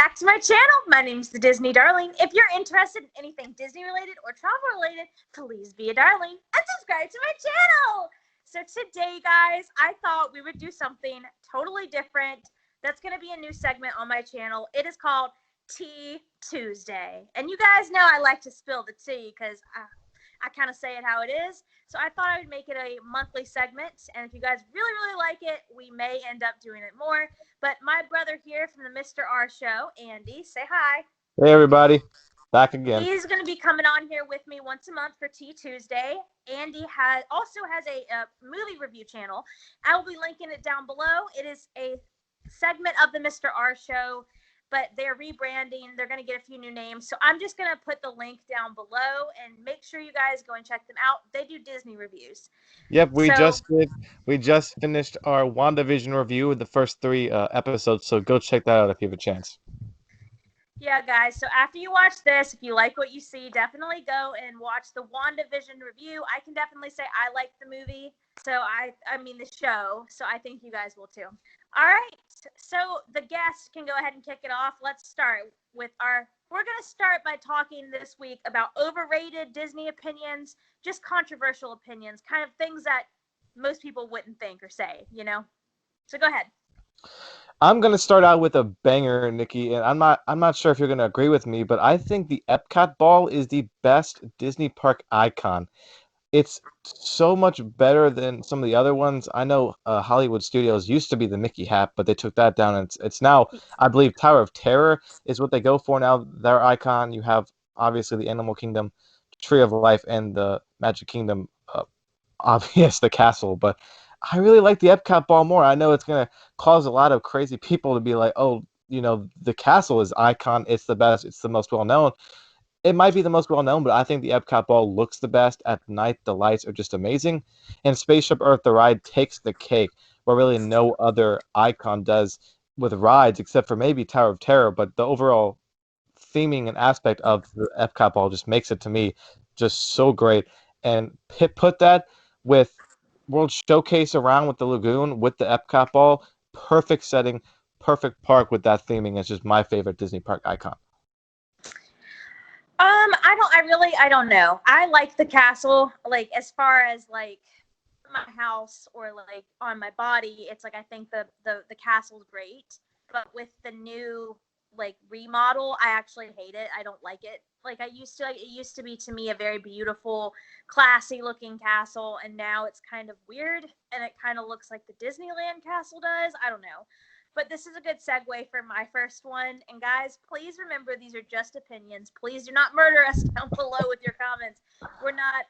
back to my channel. My name's the Disney Darling. If you're interested in anything Disney related or travel related, please be a darling and subscribe to my channel. So today, guys, I thought we would do something totally different. That's going to be a new segment on my channel. It is called Tea Tuesday. And you guys know I like to spill the tea because I kind of say it how it is. So I thought I would make it a monthly segment. And if you guys really, really like it, we may end up doing it more. But my brother here from the Mr. R Show, Andy, say hi. Hey, everybody. Back again. He's going to be coming on here with me once a month for Tea Tuesday. Andy also has a movie review channel. I will be linking it down below. It is a segment of the Mr. R Show, but they're rebranding. They're going to get a few new names. So I'm just going to put the link down below and make sure you guys go and check them out. They do Disney reviews. Yep, we just finished our Wanda Vision review with the first 3 episodes, so go check that out if you have a chance. Yeah, guys. So after you watch this, if you like what you see, definitely go and watch the Wanda Vision review. I can definitely say I like the movie. So I mean the show. So I think you guys will too. All right. So the guests can go ahead and kick it off. Let's start with we're going to start by talking this week about overrated Disney opinions, just controversial opinions, kind of things that most people wouldn't think or say, you know? So go ahead. I'm gonna start out with a banger, Nikki, and I'm not sure if you're gonna agree with me, but I think the Epcot ball is the best Disney park icon. It's so much better than some of the other ones. I know Hollywood Studios used to be the Mickey hat, but they took that down, and it's now, I believe, Tower of Terror is what they go for now. Their icon. You have obviously the Animal Kingdom, Tree of Life, and the Magic Kingdom. Obvious the castle, but I really like the Epcot ball more. I know it's gonna cause a lot of crazy people to be like, oh, the castle is icon. It's the best. It's the most well known. It might be the most well known, but I think the Epcot ball looks the best at night. The lights are just amazing, and Spaceship Earth, the ride, takes the cake, where really no other icon does with rides except for maybe Tower of Terror. But the overall theming and aspect of the Epcot ball just makes it, to me, just so great. And put that with World Showcase around with the lagoon with the Epcot ball, perfect setting, perfect park with that theming. It's just my favorite Disney park icon. I don't know. I like the castle, like as far as like my house or like on my body, it's like I think the castle's great. But with the new like remodel, I actually hate it. I don't like it. Like it used to be to me a very beautiful, classy looking castle, and now it's kind of weird and it kind of looks like the Disneyland castle does. I don't know. But this is a good segue for my first one. And guys, please remember these are just opinions. Please do not murder us down below with your comments. We're not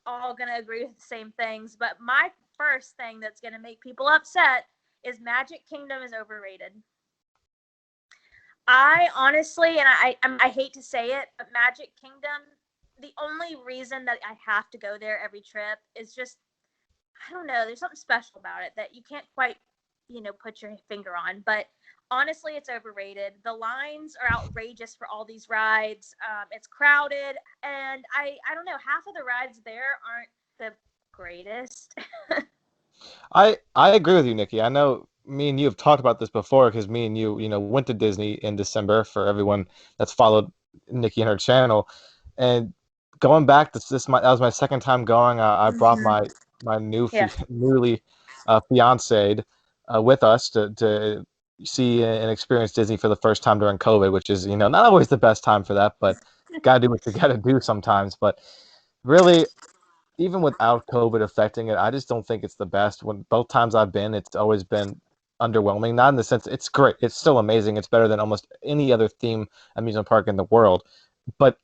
all going to agree with the same things. But my first thing that's going to make people upset is Magic Kingdom is overrated. I honestly, and I hate to say it, but Magic Kingdom, the only reason that I have to go there every trip is just, I don't know, there's something special about it that you can't quite, put your finger on. But honestly, it's overrated. The lines are outrageous for all these rides. It's crowded, and I don't know, half of the rides there aren't the greatest. I agree with you, Nikki. I know me and you have talked about this before because me and you, went to Disney in December. For everyone that's followed Nikki and her channel, and going back, that was my second time going. I brought my newly fiancéed with us to see and experience Disney for the first time during COVID, which is not always the best time for that, but gotta do what you gotta do sometimes. But really, even without COVID affecting it, I just don't think it's the best. When both times I've been, it's always been underwhelming. Not in the sense it's great, it's still amazing. It's better than almost any other theme amusement park in the world. But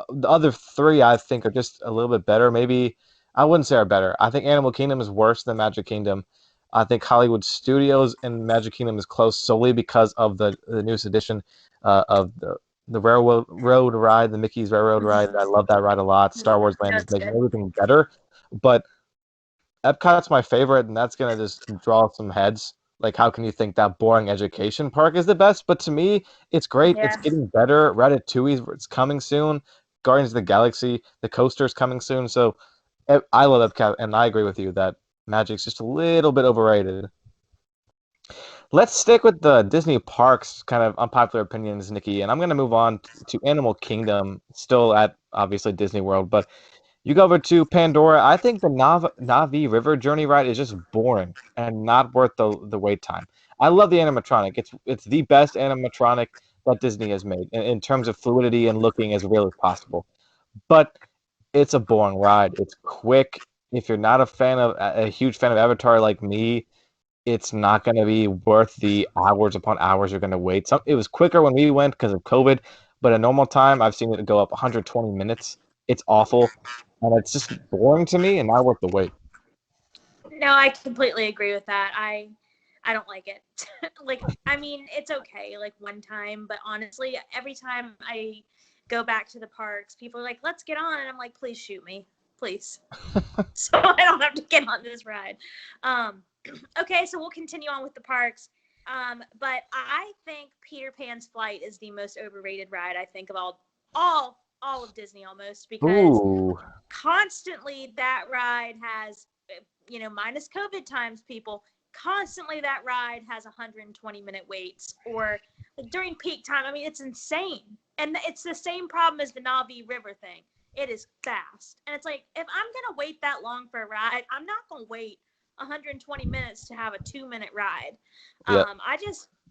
the other 3 I think are just a little bit better. Maybe I wouldn't say are better. I think Animal Kingdom is worse than Magic Kingdom. I think Hollywood Studios and Magic Kingdom is close solely because of the newest edition of the railroad ride, the Mickey's Railroad ride. I love that ride a lot. Star Wars Land is making everything better, but Epcot's my favorite, and that's gonna just draw some heads. Like, how can you think that boring education park is the best? But to me, it's great. Yeah. It's getting better. Ratatouille, it's coming soon. Guardians of the Galaxy, the coaster's coming soon. So I love Epcot, and I agree with you that Magic's just a little bit overrated. Let's stick with the Disney parks kind of unpopular opinions, Nikki, and I'm going to move on to Animal Kingdom, still at obviously Disney World, but you go over to Pandora. I think the Navi River Journey ride is just boring and not worth the wait time. I love the animatronic. It's the best animatronic that Disney has made in terms of fluidity and looking as real as possible. But it's a boring ride. It's quick. If you're not a huge fan of Avatar like me, it's not going to be worth the hours upon hours you're going to wait. It was quicker when we went because of COVID, but a normal time, I've seen it go up 120 minutes. It's awful, and it's just boring to me and not worth the wait. No, I completely agree with that. I don't like it. Like, I mean, it's okay like one time, but honestly, every time I go back to the parks, people are like, "Let's get on," and I'm like, "Please shoot me, please." So I don't have to get on this ride. Um, okay, so we'll continue on with the parks. But I think Peter Pan's Flight is the most overrated ride I think of all of Disney almost because Ooh, constantly that ride has minus COVID times people constantly that ride has 120-minute waits or like during peak time. I mean, it's insane. And it's the same problem as the Navi River thing. It is fast. And it's like, if I'm going to wait that long for a ride, I'm not going to wait 120 minutes to have a 2-minute ride. yeah.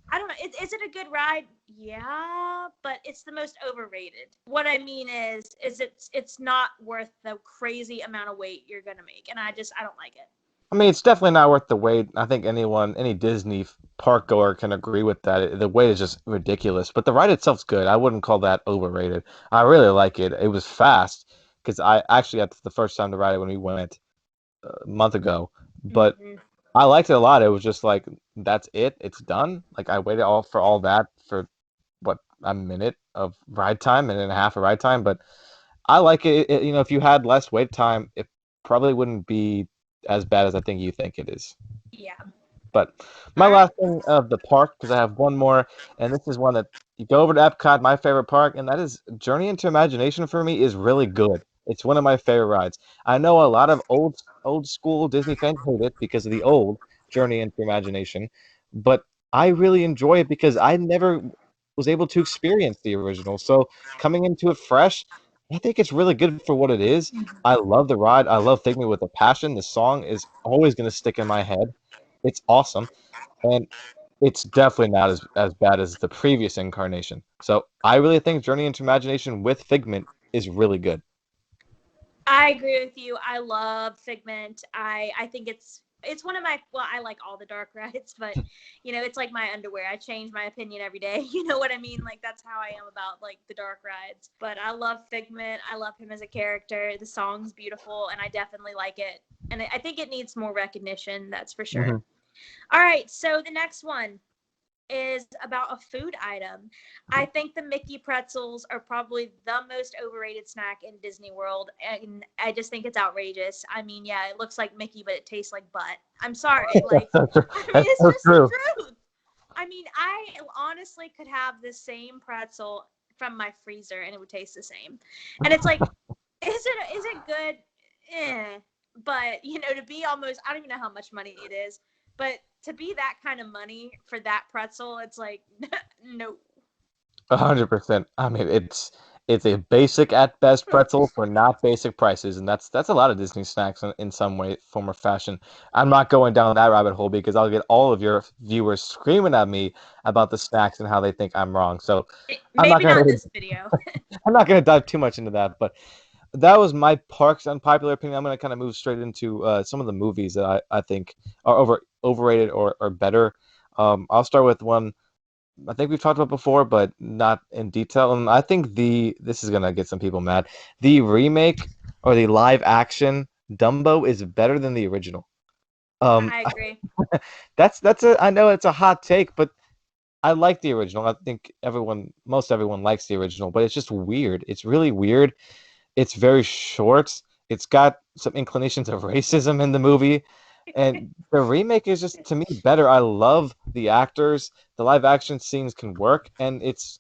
I don't know. Is it a good ride? Yeah, but it's the most overrated. What I mean is it's not worth the crazy amount of weight you're gonna make, and I don't like it. I mean, it's definitely not worth the wait. I think any Disney park goer can agree with that. The wait is just ridiculous, but the ride itself's good. I wouldn't call that overrated. I really like it. It was fast because I actually had the first time to ride it when we went a month ago, but Mm-hmm. I liked it a lot. It was just like that's it. It's done. Like I waited all that for what a minute of ride time, minute and a half of ride time. But I like it. If you had less wait time, it probably wouldn't be as bad as I think you think it is. Yeah. But my All right. last thing of the park, because I have one more, and this is one that you go over to Epcot, my favorite park, and that is Journey into Imagination for me is really good. It's one of my favorite rides. I know a lot of old school Disney fans hate it because of the old Journey into Imagination, but I really enjoy it because I never was able to experience the original. So coming into it fresh, I think it's really good for what it is. I love the ride. I love Figment with a passion. The song is always going to stick in my head. It's awesome, and it's definitely not as bad as the previous incarnation. So I really think Journey into Imagination with Figment is really good. I agree with you. I love Figment. I think it's one of my I like all the dark rides, but it's like my underwear. I change my opinion every day. You know what I mean? Like that's how I am about like the dark rides. But I love Figment. I love him as a character. The song's beautiful and I definitely like it. And I think it needs more recognition, that's for sure. Hmm. All right, so the next one is about a food item. I think the Mickey pretzels are probably the most overrated snack in Disney World, and I just think it's outrageous. I mean, yeah, it looks like Mickey, but it tastes like butt. I'm sorry, like, I mean, That's it's so just the true. truth. I mean, I honestly could have the same pretzel from my freezer, and it would taste the same. And it's like, is it good? Eh. But to be almost, I don't even know how much money it is, but to be that kind of money for that pretzel, it's like no. 100%. I mean, it's a basic at best pretzel for not basic prices, and that's a lot of Disney snacks in some way, form, or fashion. I'm not going down that rabbit hole because I'll get all of your viewers screaming at me about the snacks and how they think I'm wrong. So I'm not Maybe gonna not this video. I'm not gonna dive too much into that. But that was my parks unpopular opinion. I'm gonna kind of move straight into some of the movies that I think are overrated or better. I'll start with one I think we've talked about before, but not in detail. And I think this is gonna get some people mad. The remake or the live action Dumbo is better than the original. Um, I agree. that's a I know it's a hot take, but I like the original. I think most everyone likes the original, but it's just weird. It's really weird. It's very short. It's got some inclinations of racism in the movie. And the remake is just to me better. I love the actors. The live action scenes can work, and it's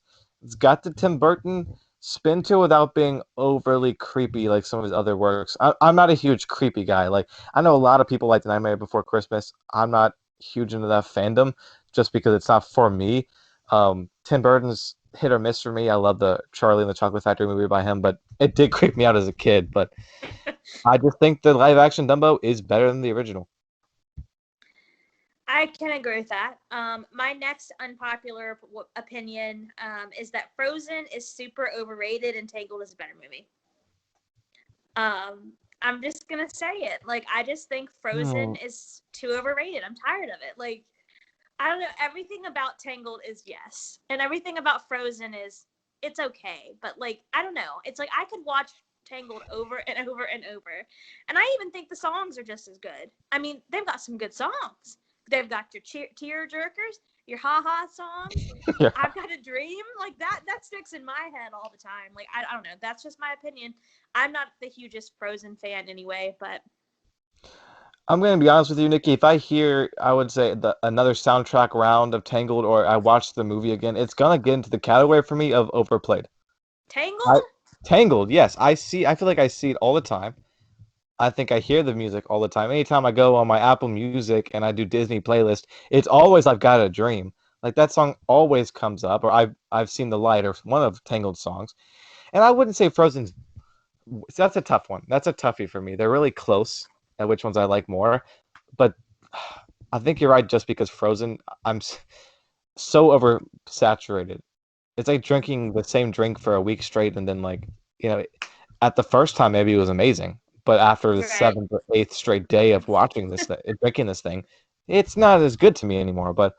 got the Tim Burton spin to it without being overly creepy like some of his other works. I'm not a huge creepy guy. Like I know a lot of people like The Nightmare Before Christmas. I'm not huge into that fandom. just because it's not for me. Tim Burton's hit or miss for me. I love the Charlie and the Chocolate Factory movie by him, but it did creep me out as a kid. But I just think the live action Dumbo is better than the original. I can agree with that. My next unpopular opinion is that Frozen is super overrated and Tangled is a better movie. I'm just gonna say it. Like, I just think Hmm. Frozen is too overrated. I'm tired of it. Like, I don't know. Everything about Tangled is yes, and everything about Frozen is it's okay. But like, I don't know. It's like I could watch Tangled over and over and over, and I even think the songs are just as good. I mean, they've got some good songs. They've got your tear jerkers, your ha ha songs. Yeah. I've got a dream like that. That sticks in my head all the time. Like, I don't know. That's just my opinion. I'm not the hugest Frozen fan anyway, but I'm going to be honest with you, Nikki. If I hear, I would say another soundtrack round of Tangled, or I watch the movie again, it's gonna get into the category for me of overplayed. I Tangled. Tangled, yes, I see. I feel like I see it all the time. I think I hear the music all the time. Anytime I go on my Apple Music and I do Disney playlist, it's always "I've Got a Dream." Like that song always comes up, or I've seen the light or one of Tangled songs. And I wouldn't say Frozen's. So that's a tough one. That's a toughie for me. They're really close at which ones I like more, but I think you're right. Just because Frozen, so oversaturated. It's like drinking the same drink for a week straight, and then like you know, at the first time maybe it was amazing, but after the Right. seventh or eighth straight day of watching drinking this thing, it's not as good to me anymore. But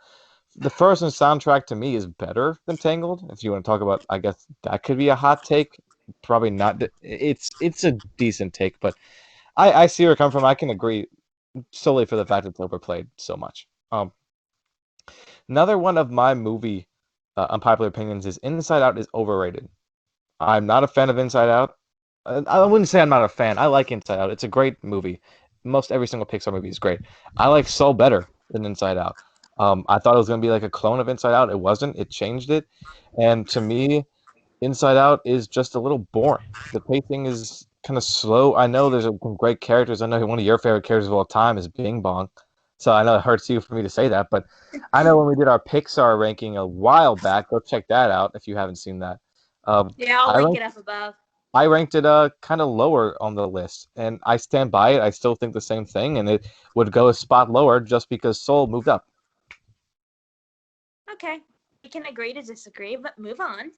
the Frozen soundtrack to me is better than Tangled. If you want to talk about, I guess that could be a hot take. Probably not. It's a decent take, but I see where it comes from. I can agree solely for the fact it's overplayed so much. Another one of my movie unpopular opinions is Inside Out is overrated. I'm not a fan of Inside Out. I wouldn't say I'm not a fan. I like Inside Out. It's a great movie. Most every single Pixar movie is great. I like Soul better than Inside Out. I thought it was going to be like a clone of Inside Out. It wasn't. It changed it. And to me, Inside Out is just a little boring. The pacing is kind of slow. I know there's some great characters. I know one of your favorite characters of all time is Bing Bong. So I know it hurts you for me to say that, but I know when we did our Pixar ranking a while back, go check that out if you haven't seen that. Um, Yeah, I'll I link ranked it up above. I ranked it kind of lower on the list, and I stand by it. I still think the same thing, and it would go a spot lower just because Soul moved up. Okay. We can agree to disagree, but move on.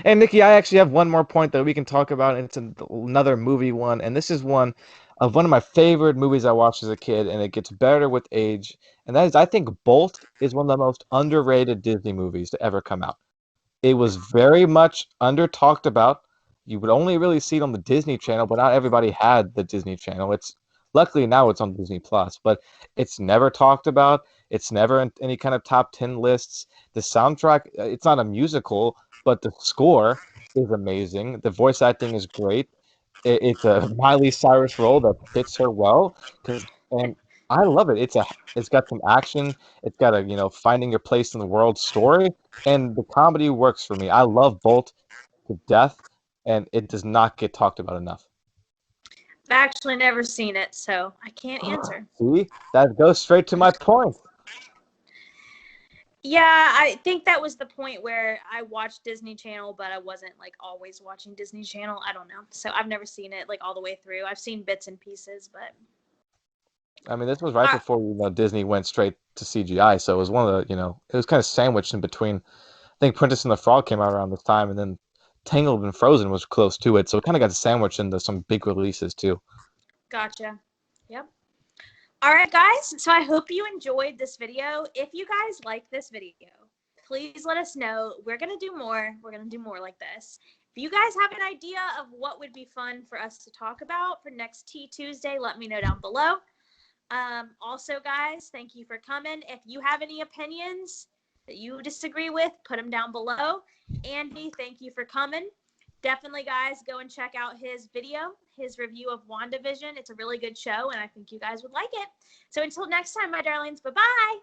And Nikki, I actually have one more point that we can talk about, and it's another movie one, and this is one of my favorite movies I watched as a kid, and it gets better with age, and that is I think Bolt is one of the most underrated Disney movies to ever come out. It was very much under talked about. You would only really see it on the Disney Channel, but not everybody had the Disney Channel. It's luckily now it's on Disney Plus, but it's never talked about. It's never in any kind of top 10 lists. The soundtrack, it's not a musical, but the score is amazing. The voice acting is great. It's a Miley Cyrus role that fits her well because and I love it. It's got some action. It's got a finding your place in the world story, and the comedy works for me. I love Bolt to death, and it does not get talked about enough. I've actually never seen it, so I can't answer. See, that goes straight to my point. Yeah, I think that was the point where I watched Disney Channel, but I wasn't like always watching Disney Channel. I don't know. So I've never seen it like all the way through. I've seen bits and pieces, but I mean, this was right uh, before Disney went straight to CGI, so it was one of the it was kind of sandwiched in between. I think Princess and the Frog came out around this time, and then Tangled and Frozen was close to it, so it kind of got sandwiched into some big releases too. gotcha. Yep. All right, guys. So I hope you enjoyed this video. If you guys like this video, please let us know. We're going to do more. We're going to do more like this. If you guys have an idea of what would be fun for us to talk about for next Tea Tuesday, let me know down below. Also, guys, thank you for coming. If you have any opinions that you disagree with, put them down below. Andy, thank you for coming. Definitely, guys, go and check out his video, his review of Wanda Vision. It's a really good show, and I think you guys would like it. So until next time, my darlings, bye-bye.